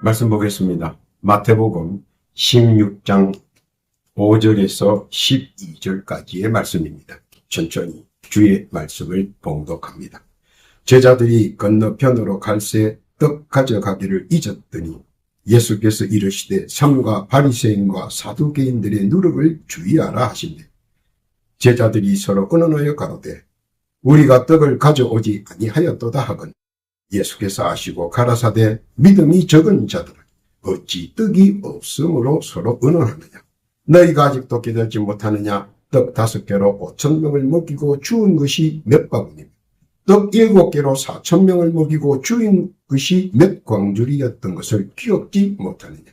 말씀 보겠습니다. 마태복음 16장 5절에서 12절까지의 말씀입니다. 천천히 주의 말씀을 봉독합니다. 제자들이 건너편으로 갈새 떡 가져가기를 잊었더니 예수께서 이르시되 삼가 바리새인과 사두개인들의 누룩을 주의하라 하시니 제자들이 서로 의논하여 가로되 우리가 떡을 가져오지 아니하였도다 하거늘 예수께서 아시고 가라사대 믿음이 적은 자들아 어찌 떡이 없으므로 서로 의논하느냐 너희가 아직도 깨닫지 못하느냐 떡 5개로 5,000명을 먹이고 주운 것이 몇 바구니며 떡 7개로 4,000명을 먹이고 주인 것이 몇 광줄이었던 것을 기억지 못하느냐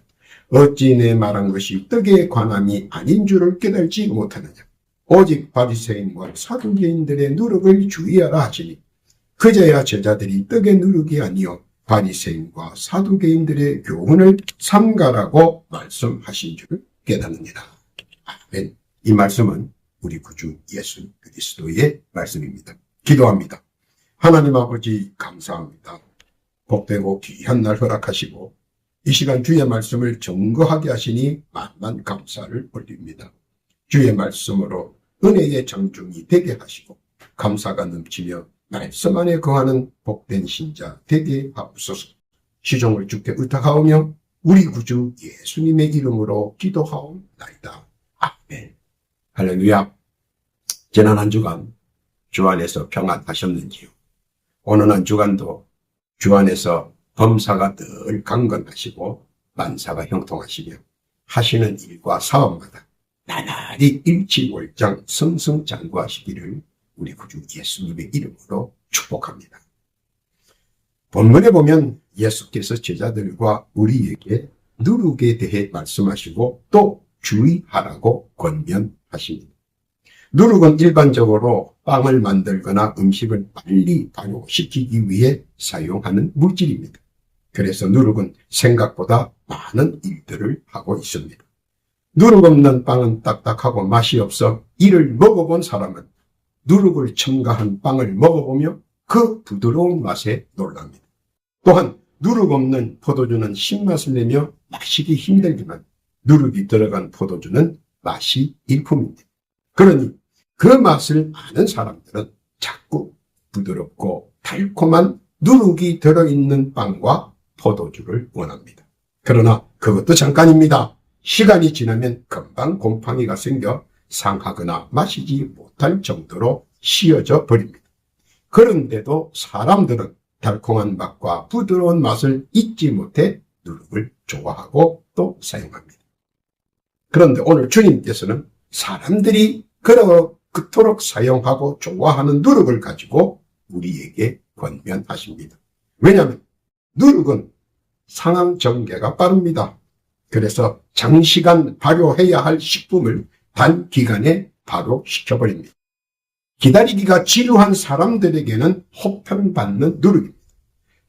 어찌 내 말한 것이 떡에 관함이 아닌 줄을 깨달지 못하느냐 오직 바리새인과 사두개인들의 누룩을 주의하라 하시니 그제야 제자들이 떡의 누룩이 아니요 바리새인과 사두개인들의 교훈을 삼가라고 말씀하신 줄을 깨닫느니라. 아멘. 이 말씀은 우리 구주 예수 그리스도의 말씀입니다. 기도합니다. 하나님 아버지 감사합니다. 복되고 귀한 날 허락하시고 이 시간 주의 말씀을 증거하게 하시니 만만 감사를 올립니다. 주의 말씀으로 은혜의 장중이 되게 하시고 감사가 넘치며 말씀 안에 거하는 복된 신자 되게 하옵소서. 시종을 주께 의탁하오며 우리 구주 예수님의 이름으로 기도하옵나이다. 아멘. 할렐루야. 지난 한 주간 주 안에서 평안하셨는지요? 오늘 한 주간도 주 안에서 범사가 늘 강건하시고 만사가 형통하시며 하시는 일과 사업마다 나날이 일치월장 승승장구하시기를 우리 구주 예수님의 이름으로 축복합니다. 본문에 보면 예수께서 제자들과 우리에게 누룩에 대해 말씀하시고 또 주의하라고 권면하십니다. 누룩은 일반적으로 빵을 만들거나 음식을 빨리 발효시키기 위해 사용하는 물질입니다. 그래서 누룩은 생각보다 많은 일들을 하고 있습니다. 누룩 없는 빵은 딱딱하고 맛이 없어 이를 먹어본 사람은 누룩을 첨가한 빵을 먹어보며 그 부드러운 맛에 놀랍니다. 또한 누룩 없는 포도주는 신맛을 내며 마시기 힘들지만 누룩이 들어간 포도주는 맛이 일품입니다. 그러니 그 맛을 아는 사람들은 자꾸 부드럽고 달콤한 누룩이 들어있는 빵과 포도주를 원합니다. 그러나 그것도 잠깐입니다. 시간이 지나면 금방 곰팡이가 생겨 상하거나 마시지 못할 정도로 씌어져 버립니다. 그런데도 사람들은 달콤한 맛과 부드러운 맛을 잊지 못해 누룩을 좋아하고 또 사용합니다. 그런데 오늘 주님께서는 사람들이 그토록 사용하고 좋아하는 누룩을 가지고 우리에게 권면하십니다. 왜냐하면 누룩은 상황 전개가 빠릅니다. 그래서 장시간 발효해야 할 식품을 단기간에 발효시켜버립니다. 기다리기가 지루한 사람들에게는 호평받는 누룩입니다.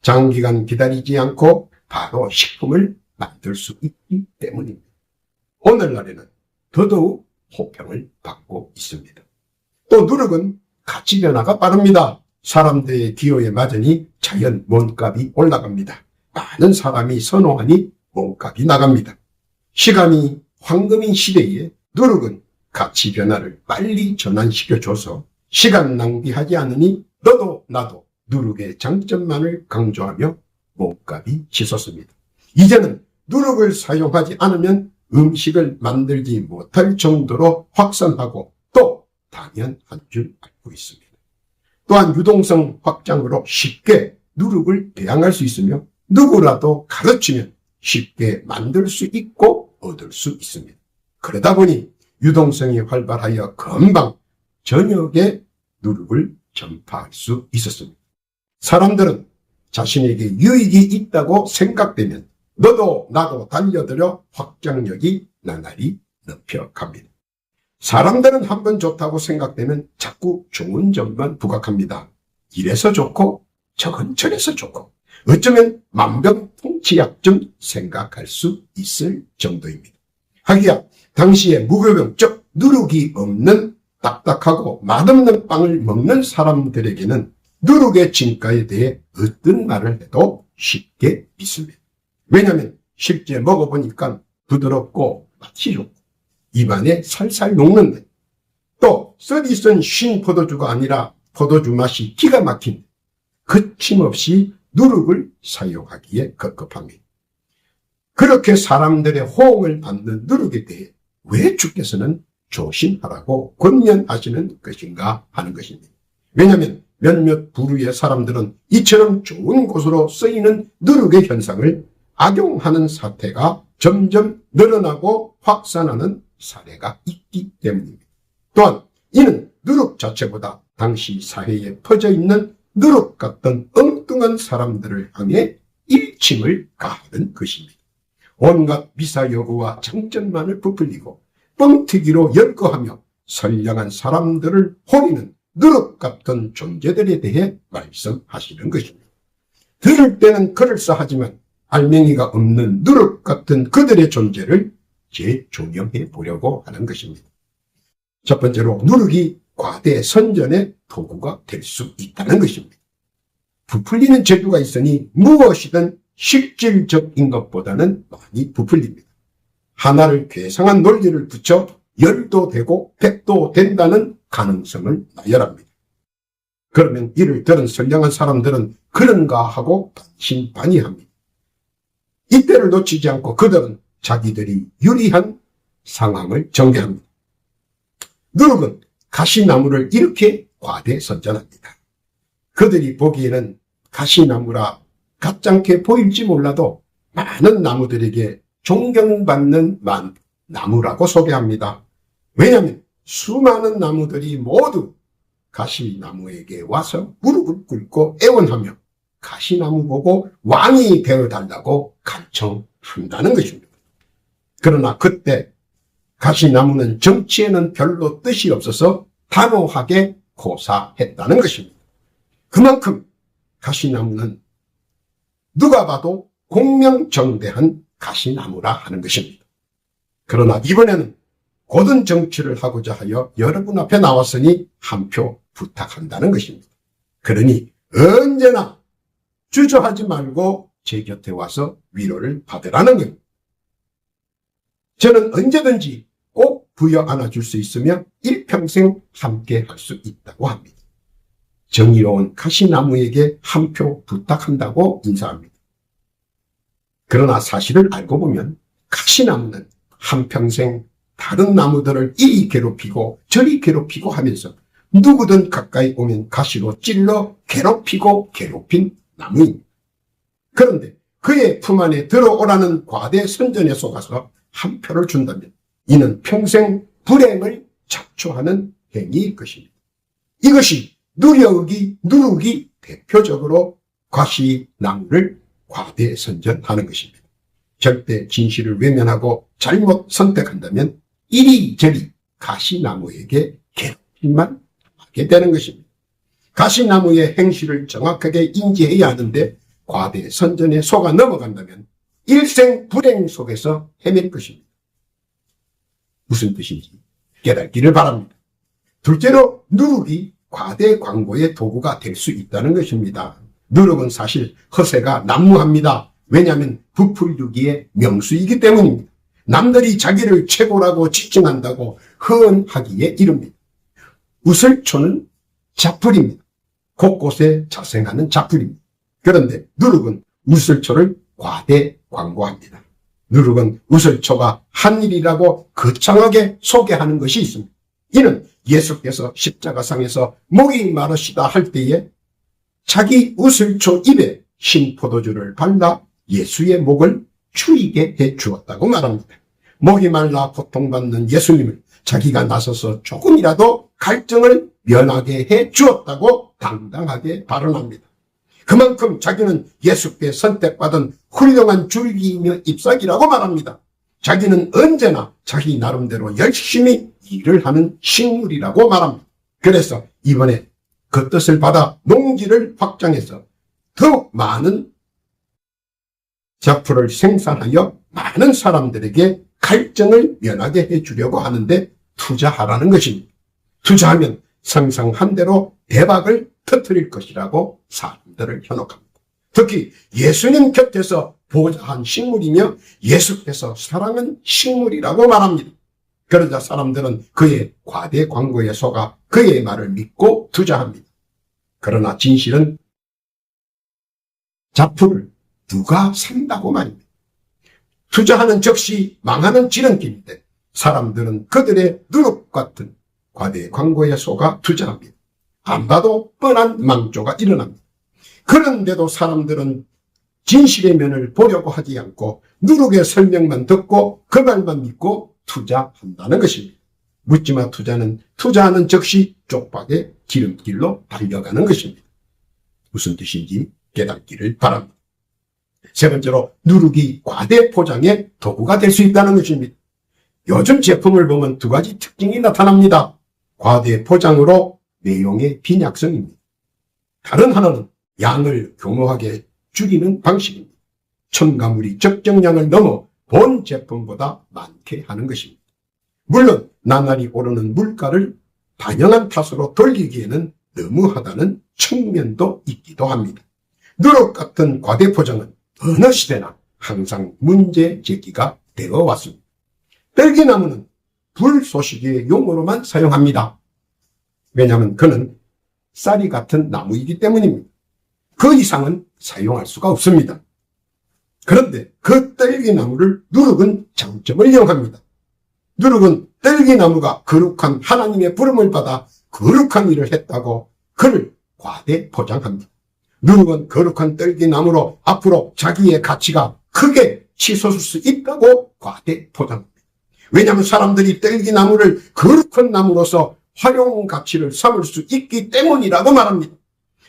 장기간 기다리지 않고 바로 식품을 만들 수 있기 때문입니다. 오늘날에는 더더욱 호평을 받고 있습니다. 또 누룩은 가치 변화가 빠릅니다. 사람들의 기호에 맞으니 자연 몸값이 올라갑니다. 많은 사람이 선호하니 몸값이 나갑니다. 시간이 황금인 시대에 누룩은 가치 변화를 빨리 전환시켜줘서 시간 낭비하지 않으니 너도 나도 누룩의 장점만을 강조하며 몸값이 치솟습니다. 이제는 누룩을 사용하지 않으면 음식을 만들지 못할 정도로 확산하고 또 당연한 줄 알고 있습니다. 또한 유동성 확장으로 쉽게 누룩을 배양할 수 있으며 누구라도 가르치면 쉽게 만들 수 있고 얻을 수 있습니다. 그러다 보니 유동성이 활발하여 금방 전역에 누룩을 전파할 수 있었습니다. 사람들은 자신에게 유익이 있다고 생각되면 너도 나도 달려들어 확장력이 나날이 높여갑니다. 사람들은 한번 좋다고 생각되면 자꾸 좋은 점만 부각합니다. 이래서 좋고 저건 저래서 좋고 어쩌면 만병통치약쯤 생각할 수 있을 정도입니다. 하기야 당시에 무교병적 누룩이 없는 딱딱하고 맛없는 빵을 먹는 사람들에게는 누룩의 진가에 대해 어떤 말을 해도 쉽게 믿습니다. 왜냐하면 실제 먹어보니까 부드럽고 맛이 좋고 입안에 살살 녹는데, 또 썰이 신 포도주가 아니라 포도주 맛이 기가 막힌 거침없이 누룩을 사용하기에 급급합니다. 그렇게 사람들의 호응을 받는 누룩에 대해 왜 주께서는 조심하라고 권면하시는 것인가 하는 것입니다. 왜냐하면 몇몇 부류의 사람들은 이처럼 좋은 곳으로 쓰이는 누룩의 현상을 악용하는 사태가 점점 늘어나고 확산하는 사례가 있기 때문입니다. 또한 이는 누룩 자체보다 당시 사회에 퍼져 있는 누룩 같던 엉뚱한 사람들을 향해 일침을 가하는 것입니다. 온갖 미사여구와 장점만을 부풀리고 뻥튀기로 열거하며 선량한 사람들을 호리는 누룩 같은 존재들에 대해 말씀하시는 것입니다. 들을 때는 그럴싸하지만 알맹이가 없는 누룩 같은 그들의 존재를 재조명해 보려고 하는 것입니다. 첫 번째로 누룩이 과대 선전의 도구가 될 수 있다는 것입니다. 부풀리는 재주가 있으니 무엇이든 실질적인 것보다는 많이 부풀립니다. 하나를 괴상한 논리를 붙여 열도 되고 백도 된다는 가능성을 나열합니다. 그러면 이를 들은 선량한 사람들은 그런가 하고 반신반의합니다. 이때를 놓치지 않고 그들은 자기들이 유리한 상황을 전개합니다. 누룩은 가시나무를 이렇게 과대선전합니다. 그들이 보기에는 가시나무라 가짱게 보일지 몰라도 많은 나무들에게 존경받는 나무라고 소개합니다. 왜냐하면 수많은 나무들이 모두 가시나무에게 와서 무릎을 꿇고 애원하며 가시나무 보고 왕이 되어달라고 간청한다는 것입니다. 그러나 그때 가시나무는 정치에는 별로 뜻이 없어서 단호하게 고사했다는 것입니다. 그만큼 가시나무는 누가 봐도 공명정대한 가시나무라 하는 것입니다. 그러나 이번에는 고든 정치를 하고자 하여 여러분 앞에 나왔으니 한 표 부탁한다는 것입니다. 그러니 언제나 주저하지 말고 제 곁에 와서 위로를 받으라는 겁니다. 저는 언제든지 꼭 부여 안아줄 수 있으며 일평생 함께 할 수 있다고 합니다. 정의로운 가시나무에게 한 표 부탁한다고 인사합니다. 그러나 사실을 알고 보면 가시나무는 한평생 다른 나무들을 이리 괴롭히고 저리 괴롭히고 하면서 누구든 가까이 오면 가시로 찔러 괴롭히고 괴롭힌 나무입니다. 그런데 그의 품 안에 들어오라는 과대 선전에 속아서 한 표를 준다면 이는 평생 불행을 자초하는 행위일 것입니다. 이것이 누룩이 대표적으로 가시나무를 과대 선전하는 것입니다. 절대 진실을 외면하고 잘못 선택한다면 이리저리 가시나무에게 괴롭힘만 하게 되는 것입니다. 가시나무의 행실을 정확하게 인지해야 하는데 과대 선전에 속아 넘어간다면 일생 불행 속에서 헤맬 것입니다. 무슨 뜻인지 깨닫기를 바랍니다. 둘째로 누룩이 과대 광고의 도구가 될 수 있다는 것입니다. 누룩은 사실 허세가 난무합니다. 왜냐하면 부풀리기의 명수이기 때문입니다. 남들이 자기를 최고라고 지칭한다고 허언하기에 이릅니다. 우슬초는 자풀입니다. 곳곳에 자생하는 자풀입니다. 그런데 누룩은 우슬초를 과대 광고합니다. 누룩은 우슬초가 한 일이라고 거창하게 소개하는 것이 있습니다. 이는 예수께서 십자가상에서 목이 마르시다 할 때에 자기 우슬초 입에 신포도주를 발라 예수의 목을 추이게 해 주었다고 말합니다. 목이 말라 고통받는 예수님을 자기가 나서서 조금이라도 갈증을 면하게 해 주었다고 당당하게 발언합니다. 그만큼 자기는 예수께 선택받은 훌륭한 줄기이며 잎사귀라고 말합니다. 자기는 언제나 자기 나름대로 열심히 일을 하는 식물이라고 말합니다. 그래서 이번에 그 뜻을 받아 농지를 확장해서 더욱 많은 작품을 생산하여 많은 사람들에게 갈증을 면하게 해주려고 하는데 투자하라는 것입니다. 투자하면 상상한 대로 대박을 터뜨릴 것이라고 사람들을 현혹합니다. 특히 예수님 곁에서 보좌한 식물이며 예수께서 사랑은 식물이라고 말합니다. 그러자 사람들은 그의 과대 광고에 속아 그의 말을 믿고 투자합니다. 그러나 진실은 작품을 누가 산다고 말입니다. 투자하는 즉시 망하는 지름길인데 사람들은 그들의 누룩 같은 과대 광고에 속아 투자합니다. 안 봐도 뻔한 망조가 일어납니다. 그런데도 사람들은 진실의 면을 보려고 하지 않고 누룩의 설명만 듣고 그 말만 믿고 투자한다는 것입니다. 묻지마 투자는 투자하는 즉시 쪽박의 기름길로 달려가는 것입니다. 무슨 뜻인지 깨닫기를 바랍니다. 세 번째로 누룩이 과대 포장의 도구가 될 수 있다는 것입니다. 요즘 제품을 보면 두 가지 특징이 나타납니다. 과대 포장으로 내용의 빈약성입니다. 다른 하나는 양을 교묘하게 줄이는 방식입니다. 첨가물이 적정량을 넘어 본 제품보다 많게 하는 것입니다. 물론 나날이 오르는 물가를 반영한 탓으로 돌리기에는 너무하다는 측면도 있기도 합니다. 누룩 같은 과대 포장은 어느 시대나 항상 문제 제기가 되어 왔습니다. 딸기나무는 불쏘시개 용어로만 사용합니다. 왜냐하면 그는 쌀이 같은 나무이기 때문입니다. 그 이상은 사용할 수가 없습니다. 그런데 그 딸기나무를 누룩은 장점을 이용합니다. 누룩은 딸기나무가 거룩한 하나님의 부름을 받아 거룩한 일을 했다고 그를 과대 포장합니다. 누룩은 거룩한 딸기나무로 앞으로 자기의 가치가 크게 치솟을 수 있다고 과대 포장합니다. 왜냐하면 사람들이 딸기나무를 거룩한 나무로서 활용 가치를 삼을 수 있기 때문이라고 말합니다.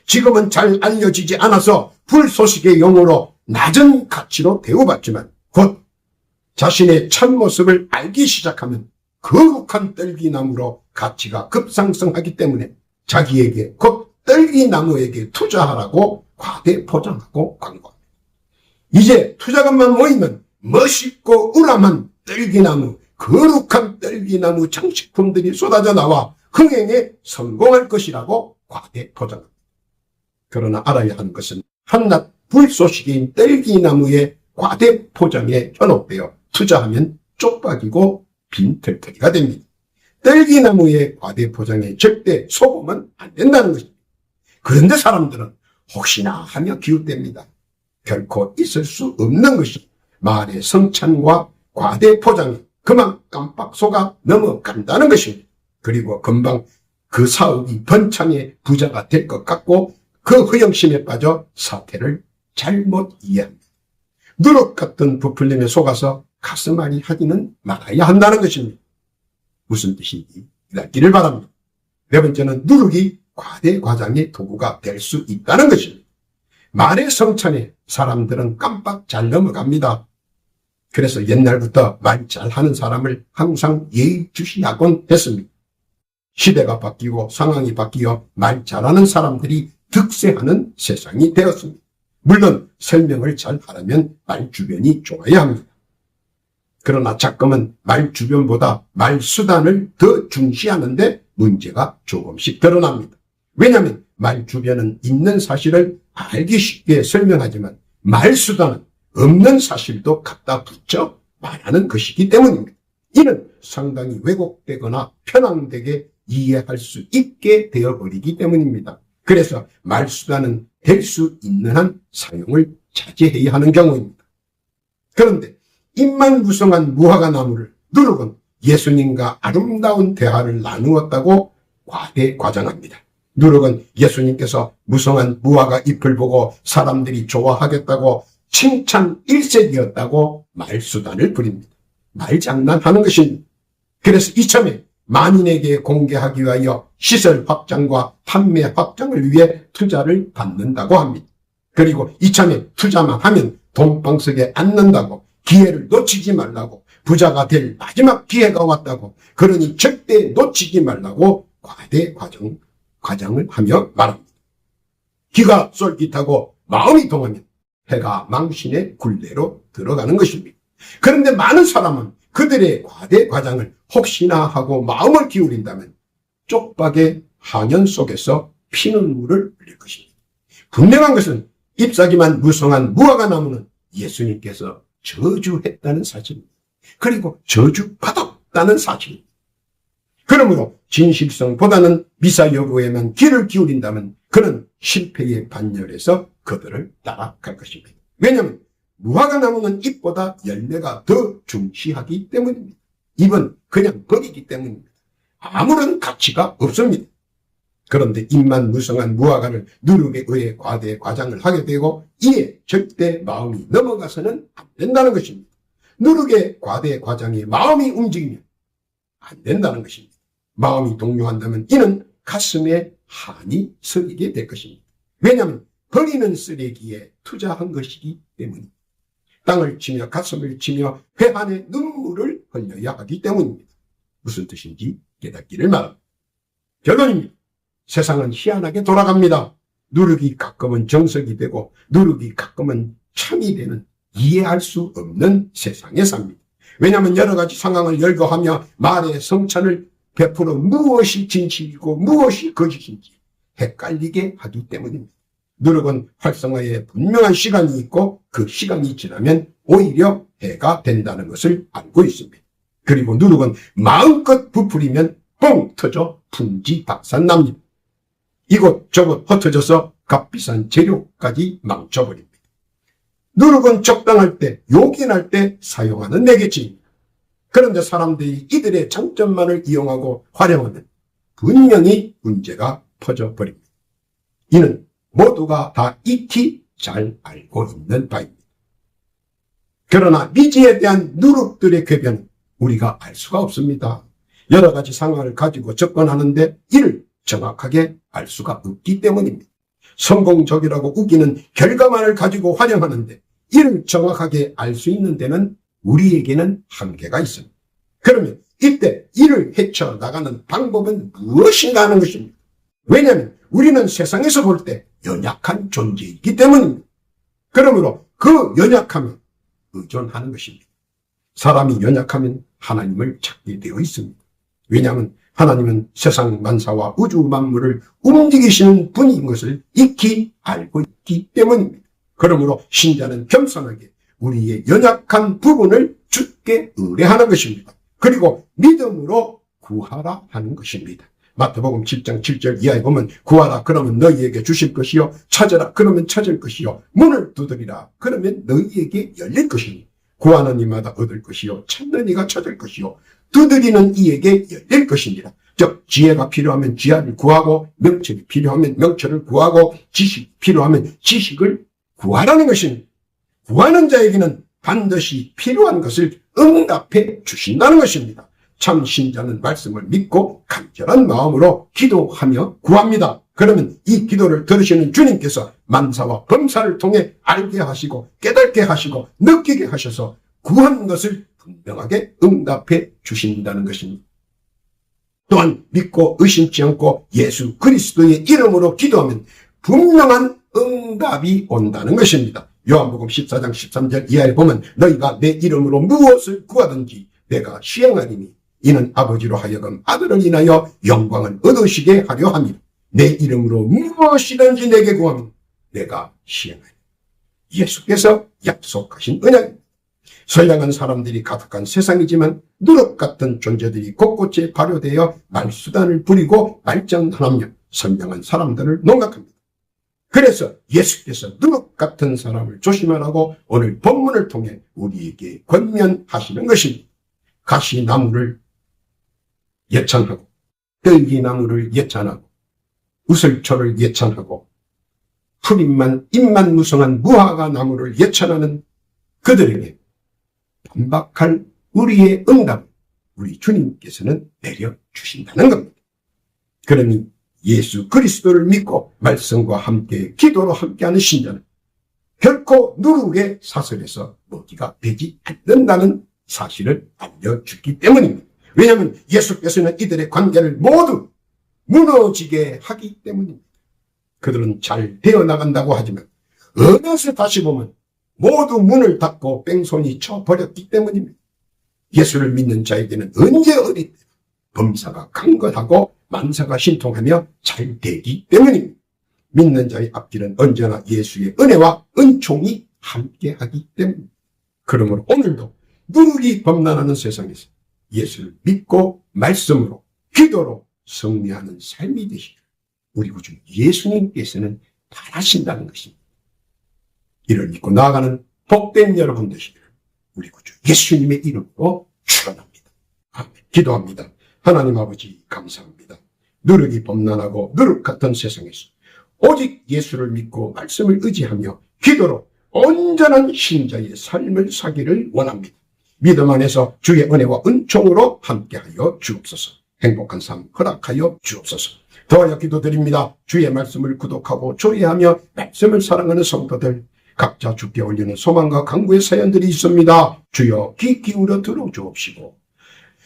지금은 잘 알려지지 않아서 불쏘시개 용어로 낮은 가치로 대우받지만 곧 자신의 참모습을 알기 시작하면 거룩한 딸기나무로 가치가 급상승하기 때문에 자기에게 곧 딸기나무에게 투자하라고 과대 포장하고 광고합니다. 이제 투자금만 모이면 멋있고 우람한 딸기나무, 거룩한 딸기나무 장식품들이 쏟아져 나와 흥행에 성공할 것이라고 과대 포장합니다. 그러나 알아야 하는 것은 한낱 불쏘시개인 딸기나무의 과대 포장에 현혹되어 투자하면 쪽박이고 빈털터리가 됩니다. 딸기나무의 과대 포장에 절대 속으면 안 된다는 것입니다. 그런데 사람들은 혹시나 하며 기웃댑니다. 결코 있을 수 없는 것이 말의 성찬과 과대 포장에 그만 깜빡 속아 넘어간다는 것입니다. 그리고 금방 그 사업이 번창의 부자가 될 것 같고 그 허영심에 빠져 사태를 잘못 이해합니다. 누룩 같은 부풀림에 속아서 가슴앓이 하기는 말아야 한다는 것입니다. 무슨 뜻인지 깨닫기를 바랍니다. 네 번째는 누룩이 과대 과장의 도구가 될 수 있다는 것입니다. 말의 성찬에 사람들은 깜빡 잘 넘어갑니다. 그래서 옛날부터 말 잘하는 사람을 항상 예의주시하곤 했습니다. 시대가 바뀌고 상황이 바뀌어 말 잘하는 사람들이 득세하는 세상이 되었습니다. 물론 설명을 잘 하려면 말 주변이 좋아야 합니다. 그러나 자꾸만 말 주변보다 말 수단을 더 중시하는데 문제가 조금씩 드러납니다. 왜냐하면 말 주변은 있는 사실을 알기 쉽게 설명하지만 말 수단은 없는 사실도 갖다 붙여 말하는 것이기 때문입니다. 이는 상당히 왜곡되거나 편향되게 이해할 수 있게 되어버리기 때문입니다. 그래서 말 수단은 될 수 있는 한 사용을 자제해야 하는 경우입니다. 그런데 입만 무성한 무화과 나무를 누룩은 예수님과 아름다운 대화를 나누었다고 과대 과장합니다. 누룩은 예수님께서 무성한 무화과 잎을 보고 사람들이 좋아하겠다고 칭찬 일색이었다고 말수단을 부립니다. 말장난하는 것입니다. 그래서 이참에 만인에게 공개하기 위하여 시설 확장과 판매 확장을 위해 투자를 받는다고 합니다. 그리고 이참에 투자만 하면 돈방석에 앉는다고 기회를 놓치지 말라고 부자가 될 마지막 기회가 왔다고 그러니 절대 놓치지 말라고 과대 과장을 하며 말합니다. 기가 쏠깃하고 마음이 동하면 해가 망신의 굴레로 들어가는 것입니다. 그런데 많은 사람은 그들의 과대 과장을 혹시나 하고 마음을 기울인다면 쪽박의 항연 속에서 피눈물을 흘릴 것입니다. 분명한 것은 잎사귀만 무성한 무화과 나무는 예수님께서 저주했다는 사실입니다. 그리고 저주받았다는 사실입니다. 그러므로 진실성보다는 미사 여부에만 귀를 기울인다면 그는 실패의 반열에서 그들을 따라갈 것입니다. 왜냐하면 무화과 나무는 잎보다 열매가 더 중시하기 때문입니다. 잎은 그냥 버리기 때문입니다. 아무런 가치가 없습니다. 그런데 잎만 무성한 무화과를 누룩에 의해 과대 과장을 하게 되고 이에 절대 마음이 넘어가서는 안 된다는 것입니다. 누룩의 과대 과장에 마음이 움직이면 안 된다는 것입니다. 마음이 동요한다면 이는 가슴에 한이 서리게 될 것입니다. 왜냐하면 버리는 쓰레기에 투자한 것이기 때문입니다. 땅을 치며 가슴을 치며 회 안에 눈물을 흘려야 하기 때문입니다. 무슨 뜻인지 깨닫기를 바랍니다. 결론입니다. 세상은 희한하게 돌아갑니다. 누룩이 가끔은 정석이 되고 누룩이 가끔은 참이 되는 이해할 수 없는 세상에 삽니다. 왜냐하면 여러 가지 상황을 열거하며 말의 성찬을 베풀어 무엇이 진실이고 무엇이 거짓인지 헷갈리게 하기 때문입니다. 누룩은 활성화에 분명한 시간이 있고 그 시간이 지나면 오히려 해가 된다는 것을 알고 있습니다. 그리고 누룩은 마음껏 부풀리면 뻥 터져 분지박산납니다. 이곳저곳 흩어져서 값비싼 재료까지 망쳐버립니다. 누룩은 적당할 때, 요긴할 때 사용하는 내게지입니다. 그런데 사람들이 이들의 장점만을 이용하고 활용하면 분명히 문제가 퍼져버립니다. 이는 모두가 다 익히 잘 알고 있는 바입니다. 그러나 미지에 대한 누룩들의 궤변은 우리가 알 수가 없습니다. 여러 가지 상황을 가지고 접근하는데 이를 정확하게 알 수가 없기 때문입니다. 성공적이라고 우기는 결과만을 가지고 활용하는데 이를 정확하게 알 수 있는 데는 우리에게는 한계가 있습니다. 그러면 이때 이를 헤쳐나가는 방법은 무엇인가 하는 것입니다. 왜냐하면 우리는 세상에서 볼 때 연약한 존재이기 때문입니다. 그러므로 그 연약함에 의존하는 것입니다. 사람이 연약하면 하나님을 찾게 되어 있습니다. 왜냐하면 하나님은 세상 만사와 우주 만물을 움직이시는 분인 것을 익히 알고 있기 때문입니다. 그러므로 신자는 겸손하게 우리의 연약한 부분을 주께 의뢰하는 것입니다. 그리고 믿음으로 구하라 하는 것입니다. 마태복음 7장 7절 이하에 보면 구하라 그러면 너희에게 주실 것이요 찾으라 그러면 찾을 것이요 문을 두드리라 그러면 너희에게 열릴 것이니 구하는 이마다 얻을 것이요 찾는 이가 찾을 것이요 두드리는 이에게 열릴 것이니라. 즉 지혜가 필요하면 지혜를 구하고 명철이 필요하면 명철을 구하고 지식이 필요하면 지식을 구하라는 것입니다. 구하는 자에게는 반드시 필요한 것을 응답해 주신다는 것입니다. 참 신자는 말씀을 믿고 간절한 마음으로 기도하며 구합니다. 그러면 이 기도를 들으시는 주님께서 만사와 범사를 통해 알게 하시고 깨닫게 하시고 느끼게 하셔서 구한 것을 분명하게 응답해 주신다는 것입니다. 또한 믿고 의심치 않고 예수 그리스도의 이름으로 기도하면 분명한 응답이 온다는 것입니다. 요한복음 14장 13절 이하에 보면 너희가 내 이름으로 무엇을 구하든지 내가 시행하리니 이는 아버지로 하여금 아들을 인하여 영광을 얻으시게 하려 함이라. 내 이름으로 무엇이든지 내게 구하면 내가 시행하리. 예수께서 약속하신 언약입니다. 선량한 사람들이 가득한 세상이지만 누룩 같은 존재들이 곳곳에 발효되어 말수단을 부리고 말장난하며 선량한 사람들을 농락합니다. 그래서 예수께서 누룩 같은 사람을 조심하라고 오늘 본문을 통해 우리에게 권면하시는 것입니다. 가시나무를 예찬하고 떨기나무를 예찬하고 우슬초를 예찬하고 잎만 무성한 무화과 나무를 예찬하는 그들에게 반박할 우리의 응답을 우리 주님께서는 내려주신다는 겁니다. 그러니 예수 그리스도를 믿고 말씀과 함께 기도로 함께하는 신자는 결코 누룩의 사슬에서 먹이가 되지 않는다는 사실을 알려주기 때문입니다. 왜냐하면 예수께서는 이들의 관계를 모두 무너지게 하기 때문입니다. 그들은 잘 되어나간다고 하지만 어느새 다시 보면 모두 문을 닫고 뺑소니 쳐버렸기 때문입니다. 예수를 믿는 자에게는 언제 어디 범사가 강건하고 만사가 신통하며 잘 되기 때문입니다. 믿는 자의 앞길은 언제나 예수의 은혜와 은총이 함께하기 때문입니다. 그러므로 오늘도 누룩이 범람하는 세상에서 예수를 믿고 말씀으로 기도로 승리하는 삶이 되시기를 우리 구주 예수님께서는 바라신다는 것입니다. 이를 믿고 나아가는 복된 여러분 되시기를 우리 구주 예수님의 이름으로 축원합니다. 아멘. 기도합니다. 하나님 아버지 감사합니다. 누룩이 범람하고 누룩 같은 세상에서 오직 예수를 믿고 말씀을 의지하며 기도로 온전한 신자의 삶을 사기를 원합니다. 믿음 안에서 주의 은혜와 은총으로 함께하여 주옵소서. 행복한 삶 허락하여 주옵소서. 더하여 기도드립니다. 주의 말씀을 구독하고 조회하며 말씀을 사랑하는 성도들 각자 주께 올리는 소망과 간구의 사연들이 있습니다. 주여 귀 기울여 들어주옵시고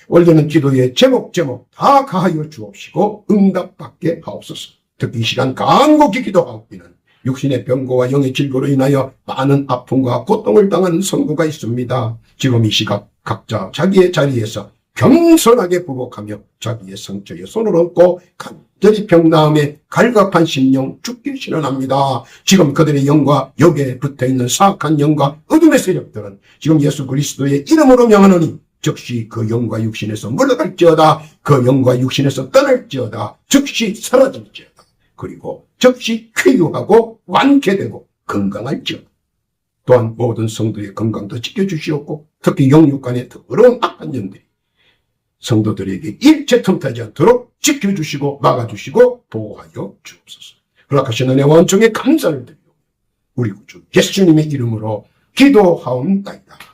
올리는 기도의 제목 다 가하여 주옵시고 응답받게 하옵소서. 특히 이 시간 간곡히 기도하옵기는 육신의 병고와 영의 질고로 인하여 많은 아픔과 고통을 당하는 성도가 있습니다. 지금 이 시각 각자 자기의 자리에서 겸손하게 부복하며 자기의 상처에 손을 얹고 간절히 병나음에 갈갑한 심령 죽게 실현합니다. 지금 그들의 영과 역에 붙어있는 사악한 영과 어둠의 세력들은 지금 예수 그리스도의 이름으로 명하노니 즉시 그 영과 육신에서 물러갈지어다. 그 영과 육신에서 떠날지어다. 즉시 사라질지어다. 그리고 즉시 쾌유하고 완쾌되고 건강할지어다. 또한 모든 성도의 건강도 지켜주시옵고 특히 영육간의 더러운 악한 영들이 성도들에게 일체 틈타지 않도록 지켜주시고 막아주시고 보호하여 주옵소서. 허락하신 은혜와 은총에 감사를 드리고 우리 구주 예수님의 이름으로 기도하옵나이다.